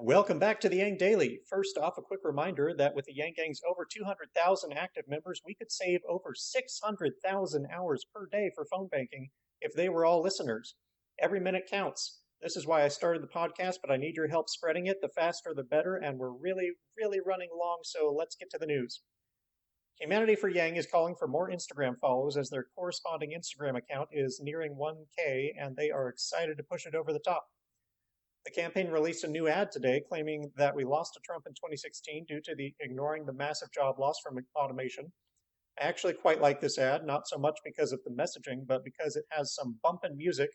Welcome back to the Yang Daily. First off, a quick reminder that with the Yang Gang's over 200,000 active members, we could save over 600,000 hours per day for phone banking if they were all listeners. Every minute counts. This is why I started the podcast, but I need your help spreading it. The faster, the better, and we're really running long, so let's get to the news. Humanity for Yang is calling for more Instagram follows as their corresponding Instagram account is nearing 1K, and they are excited to push it over the top. The campaign released a new ad today claiming that we lost to Trump in 2016 due to ignoring the massive job loss from automation. I actually quite like this ad, not so much because of the messaging, but because it has some bumpin' music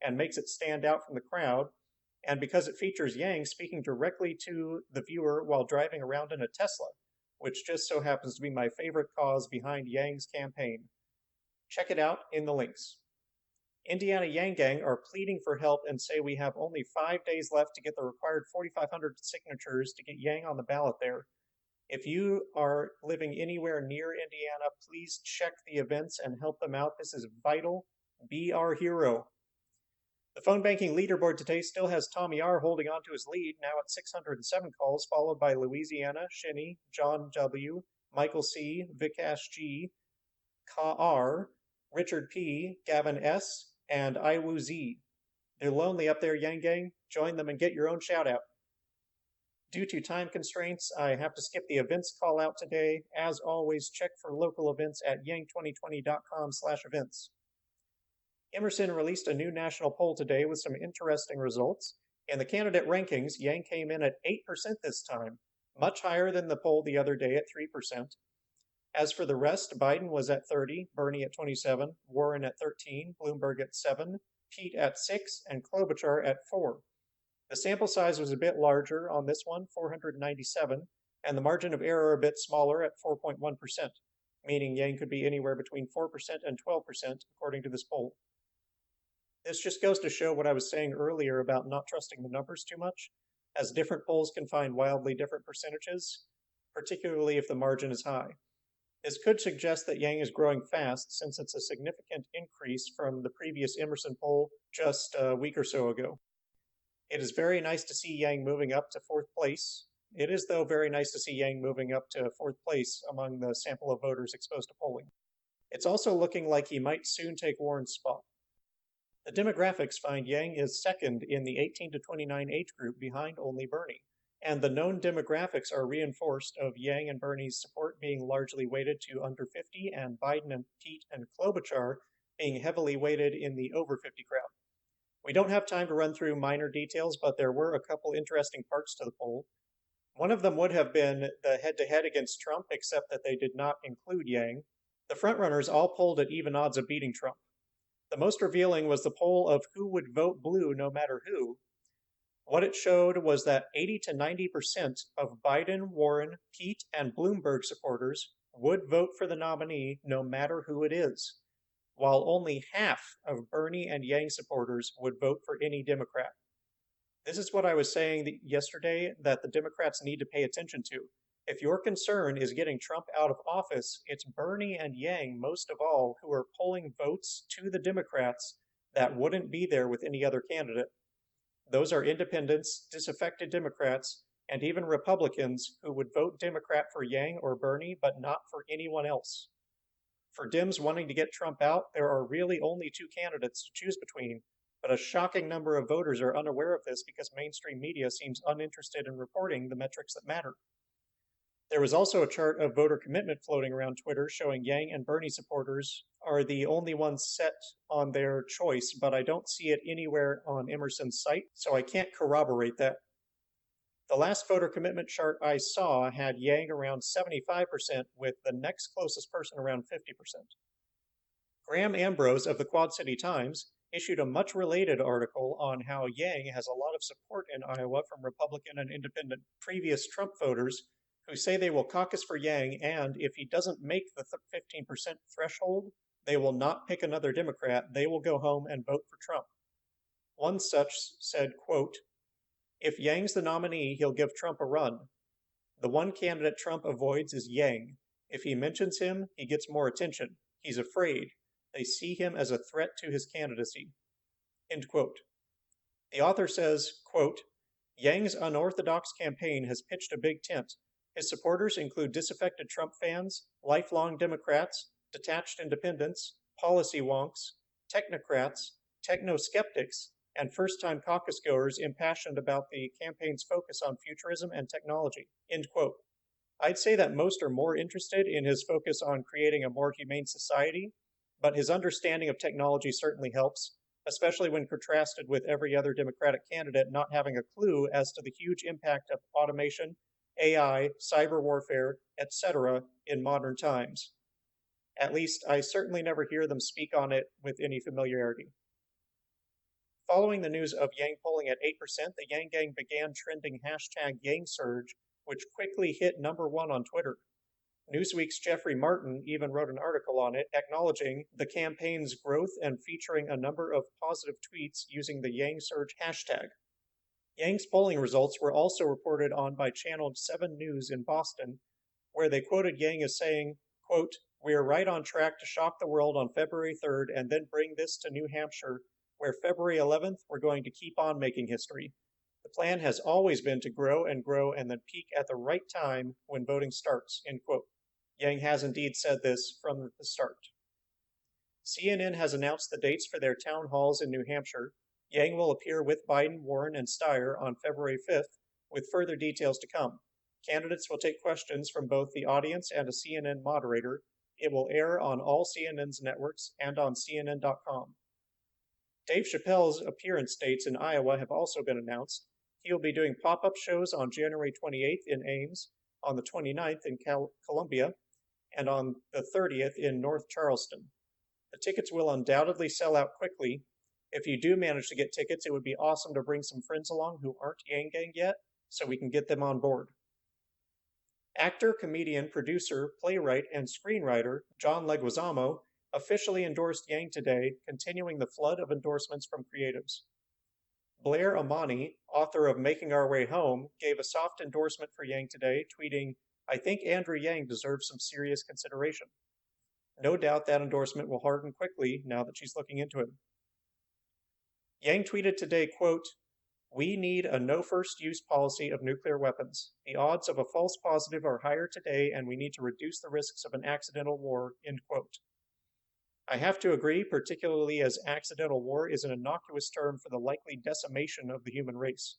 and makes it stand out from the crowd, and because it features Yang speaking directly to the viewer while driving around in a Tesla, which just so happens to be my favorite cause behind Yang's campaign. Check it out in the links. Indiana Yang Gang are pleading for help and say we have only 5 days left to get the required 4,500 signatures to get Yang on the ballot there. If you are living anywhere near Indiana, please check the events and help them out. This is vital. Be our hero. The phone banking leaderboard today still has Tommy R. holding on to his lead, now at 607 calls, followed by Louisiana, Shinny, John W., Michael C., Vikash G., Ka R., Richard P., Gavin S., and Iwu Z. They're lonely up there, Yang Gang. Join them and get your own shout out. Due to time constraints, I have to skip the events call out today. As always, check for local events at yang2020.com/events. Emerson released a new national poll today with some interesting results. In the candidate rankings, Yang came in at 8% this time, much higher than the poll the other day at 3%. As for the rest, Biden was at 30, Bernie at 27, Warren at 13, Bloomberg at 7, Pete at 6, and Klobuchar at 4. The sample size was a bit larger on this one, 497, and the margin of error a bit smaller at 4.1%, meaning Yang could be anywhere between 4% and 12% according to this poll. This just goes to show what I was saying earlier about not trusting the numbers too much, as different polls can find wildly different percentages, particularly if the margin is high. This could suggest that Yang is growing fast since it's a significant increase from the previous Emerson poll just a week or so ago. It is very nice to see Yang moving up to fourth place. It is, though, very nice to see Yang moving up to fourth place among the sample of voters exposed to polling. It's also looking like he might soon take Warren's spot. The demographics find Yang is second in the 18 to 29 age group behind only Bernie. And the known demographics are reinforced of Yang and Bernie's support being largely weighted to under 50 and Biden and Pete and Klobuchar being heavily weighted in the over 50 crowd. We don't have time to run through minor details, but there were a couple interesting parts to the poll. One of them would have been the head-to-head against Trump, except that they did not include Yang. The frontrunners all polled at even odds of beating Trump. The most revealing was the poll of who would vote blue no matter who. What it showed was that 80 to 90% of Biden, Warren, Pete, and Bloomberg supporters would vote for the nominee no matter who it is, while only half of Bernie and Yang supporters would vote for any Democrat. This is what I was saying yesterday that the Democrats need to pay attention to. If your concern is getting Trump out of office, it's Bernie and Yang most of all who are pulling votes to the Democrats that wouldn't be there with any other candidate. Those are independents, disaffected Democrats, and even Republicans who would vote Democrat for Yang or Bernie, but not for anyone else. For Dems wanting to get Trump out, there are really only two candidates to choose between, but a shocking number of voters are unaware of this because mainstream media seems uninterested in reporting the metrics that matter. There was also a chart of voter commitment floating around Twitter showing Yang and Bernie supporters are the only ones set on their choice, but I don't see it anywhere on Emerson's site, so I can't corroborate that. The last voter commitment chart I saw had Yang around 75%, with the next closest person around 50%. Graham Ambrose of the Quad City Times issued a much related article on how Yang has a lot of support in Iowa from Republican and independent previous Trump voters who say they will caucus for Yang, and if he doesn't make the 15% threshold, they will not pick another Democrat. They will go home and vote for Trump. One such said, quote, "If Yang's the nominee, he'll give Trump a run. The one candidate Trump avoids is Yang. If he mentions him, he gets more attention. He's afraid. They see him as a threat to his candidacy." End quote. The author says, quote, Yang's unorthodox campaign has pitched a big tent. His supporters include disaffected Trump fans, lifelong Democrats, detached independents, policy wonks, technocrats, techno skeptics, and first time caucus goers impassioned about the campaign's focus on futurism and technology. End quote. I'd say that most are more interested in his focus on creating a more humane society, but his understanding of technology certainly helps, especially when contrasted with every other Democratic candidate not having a clue as to the huge impact of automation, AI, cyber warfare, etc. in modern times. At least, I certainly never hear them speak on it with any familiarity. Following the news of Yang polling at 8%, the Yang Gang began trending hashtag Yang Surge, which quickly hit #1 on Twitter. Newsweek's Jeffrey Martin even wrote an article on it, acknowledging the campaign's growth and featuring a number of positive tweets using the Yang Surge hashtag. Yang's polling results were also reported on by Channel 7 News in Boston, where they quoted Yang as saying, quote, "We are right on track to shock the world on February 3rd and then bring this to New Hampshire, where February 11th we're going to keep on making history. The plan has always been to grow and then peak at the right time when voting starts," end quote. Yang has indeed said this from the start. CNN has announced the dates for their town halls in New Hampshire. Yang will appear with Biden, Warren, and Steyer on February 5th, with further details to come. Candidates will take questions from both the audience and a CNN moderator. It will air on all CNN's networks and on CNN.com. Dave Chappelle's appearance dates in Iowa have also been announced. He will be doing pop-up shows on January 28th in Ames, on the 29th in Columbia, and on the 30th in North Charleston. The tickets will undoubtedly sell out quickly. If you do manage to get tickets, it would be awesome to bring some friends along who aren't Yang Gang yet, so we can get them on board. Actor, comedian, producer, playwright, and screenwriter John Leguizamo officially endorsed Yang today, continuing the flood of endorsements from creatives. Blair Amani, author of Making Our Way Home, gave a soft endorsement for Yang today, tweeting, "I think Andrew Yang deserves some serious consideration." No doubt that endorsement will harden quickly now that she's looking into him. Yang tweeted today, quote, "We need a no first use policy of nuclear weapons. The odds of a false positive are higher today, and we need to reduce the risks of an accidental war," end quote. I have to agree, particularly as accidental war is an innocuous term for the likely decimation of the human race.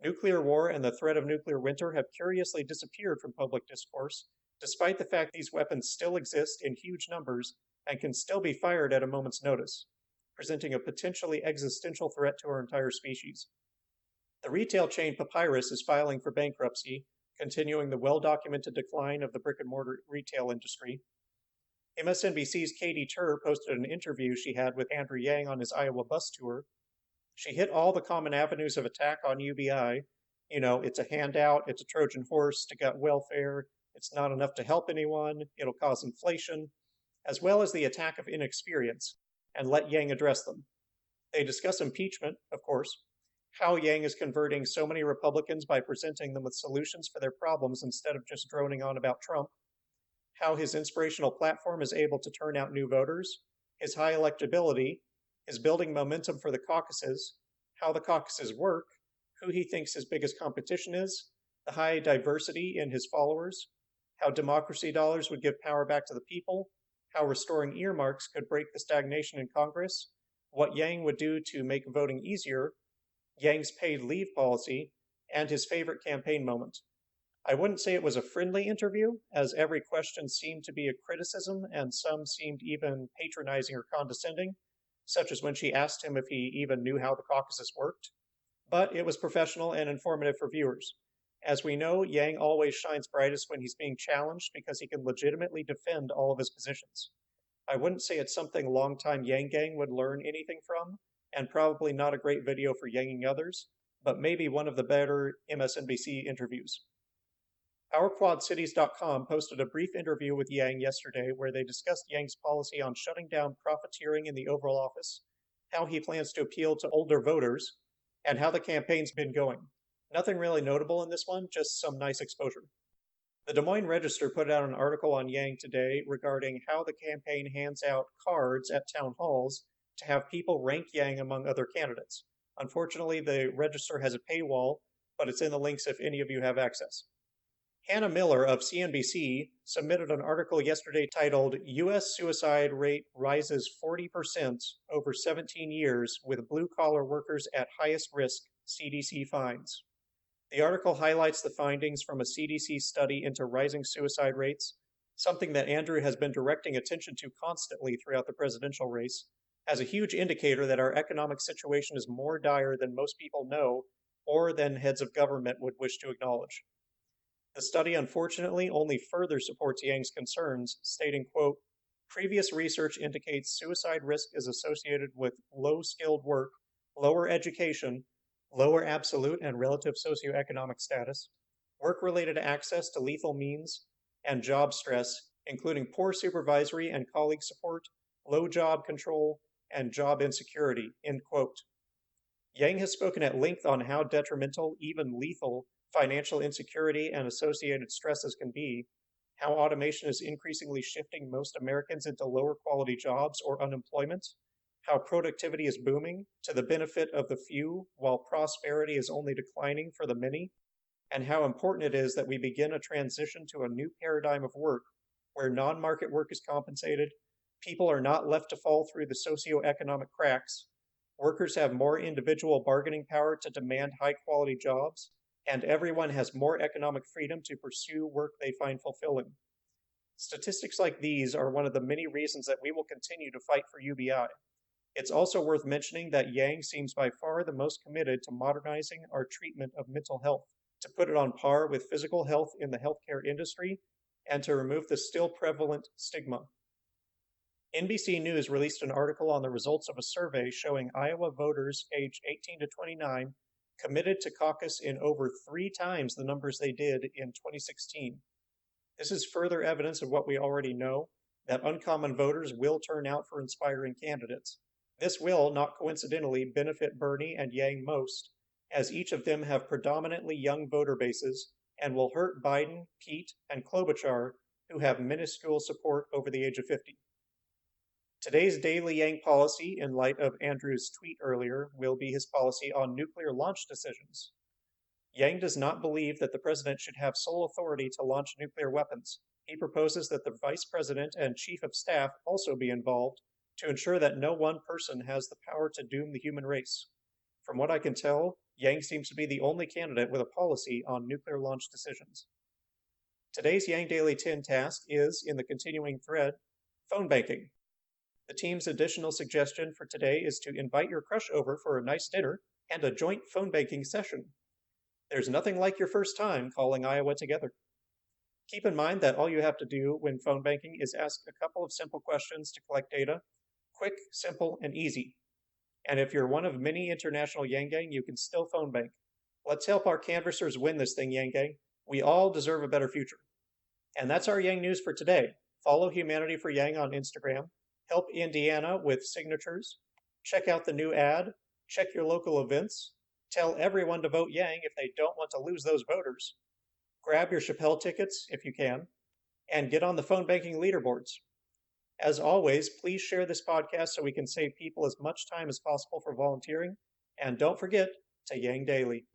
Nuclear war and the threat of nuclear winter have curiously disappeared from public discourse, despite the fact these weapons still exist in huge numbers and can still be fired at a moment's notice, presenting a potentially existential threat to our entire species. The retail chain Papyrus is filing for bankruptcy, continuing the well-documented decline of the brick-and-mortar retail industry. MSNBC's Katie Tur posted an interview she had with Andrew Yang on his Iowa bus tour. She hit all the common avenues of attack on UBI. You know, it's a handout, it's a Trojan horse to gut welfare, it's not enough to help anyone, it'll cause inflation, as well as the attack of inexperience, and let Yang address them. They discuss impeachment, of course, how Yang is converting so many Republicans by presenting them with solutions for their problems instead of just droning on about Trump, how his inspirational platform is able to turn out new voters, his high electability, his building momentum for the caucuses, how the caucuses work, who he thinks his biggest competition is, the high diversity in his followers, how democracy dollars would give power back to the people, how restoring earmarks could break the stagnation in Congress, what Yang would do to make voting easier, Yang's paid leave policy, and his favorite campaign moment. I wouldn't say it was a friendly interview, as every question seemed to be a criticism and some seemed even patronizing or condescending, such as when she asked him if he even knew how the caucuses worked. But it was professional and informative for viewers. As we know, Yang always shines brightest when he's being challenged because he can legitimately defend all of his positions. I wouldn't say it's something longtime Yang Gang would learn anything from, and probably not a great video for yanging others, but maybe one of the better MSNBC interviews. OurQuadCities.com posted a brief interview with Yang yesterday where they discussed Yang's policy on shutting down profiteering in the Oval Office, how he plans to appeal to older voters, and how the campaign's been going. Nothing really notable in this one, just some nice exposure. The Des Moines Register put out an article on Yang today regarding how the campaign hands out cards at town halls to have people rank Yang among other candidates. Unfortunately, the Register has a paywall, but it's in the links if any of you have access. Hannah Miller of CNBC submitted an article yesterday titled U.S. Suicide Rate Rises 40% Over 17 Years with Blue-Collar Workers at Highest Risk, CDC Finds. The article highlights the findings from a CDC study into rising suicide rates, something that Andrew has been directing attention to constantly throughout the presidential race, as a huge indicator that our economic situation is more dire than most people know or than heads of government would wish to acknowledge. The study unfortunately only further supports Yang's concerns, stating, quote, previous research indicates suicide risk is associated with low-skilled work, lower education, lower absolute and relative socioeconomic status, work-related access to lethal means, and job stress, including poor supervisory and colleague support, low job control, and job insecurity, end quote. Yang has spoken at length on how detrimental, even lethal, financial insecurity and associated stresses can be, how automation is increasingly shifting most Americans into lower quality jobs or unemployment, how productivity is booming to the benefit of the few while prosperity is only declining for the many, and how important it is that we begin a transition to a new paradigm of work where non-market work is compensated, people are not left to fall through the socioeconomic cracks, workers have more individual bargaining power to demand high-quality jobs, and everyone has more economic freedom to pursue work they find fulfilling. Statistics like these are one of the many reasons that we will continue to fight for UBI. It's also worth mentioning that Yang seems by far the most committed to modernizing our treatment of mental health, to put it on par with physical health in the healthcare industry, and to remove the still prevalent stigma. NBC News released an article on the results of a survey showing Iowa voters aged 18 to 29 committed to caucus in over 3 times the numbers they did in 2016. This is further evidence of what we already know, that uncommon voters will turn out for inspiring candidates. This will, not coincidentally, benefit Bernie and Yang most, as each of them have predominantly young voter bases, and will hurt Biden, Pete, and Klobuchar, who have minuscule support over the age of 50. Today's daily Yang policy, in light of Andrew's tweet earlier, will be his policy on nuclear launch decisions. Yang does not believe that the president should have sole authority to launch nuclear weapons. He proposes that the vice president and chief of staff also be involved to ensure that no one person has the power to doom the human race. From what I can tell, Yang seems to be the only candidate with a policy on nuclear launch decisions. Today's Yang Daily 10 task is, in the continuing thread, phone banking. The team's additional suggestion for today is to invite your crush over for a nice dinner and a joint phone banking session. There's nothing like your first time calling Iowa together. Keep in mind that all you have to do when phone banking is ask a couple of simple questions to collect data. Quick, simple, and easy. And if you're one of many international Yang Gang, you can still phone bank. Let's help our canvassers win this thing, Yang Gang. We all deserve a better future. And that's our Yang news for today. Follow Humanity for Yang on Instagram. Help Indiana with signatures. Check out the new ad. Check your local events. Tell everyone to vote Yang if they don't want to lose those voters. Grab your Chappelle tickets if you can. And get on the phone banking leaderboards. As always, please share this podcast so we can save people as much time as possible for volunteering. And don't forget to Yang daily.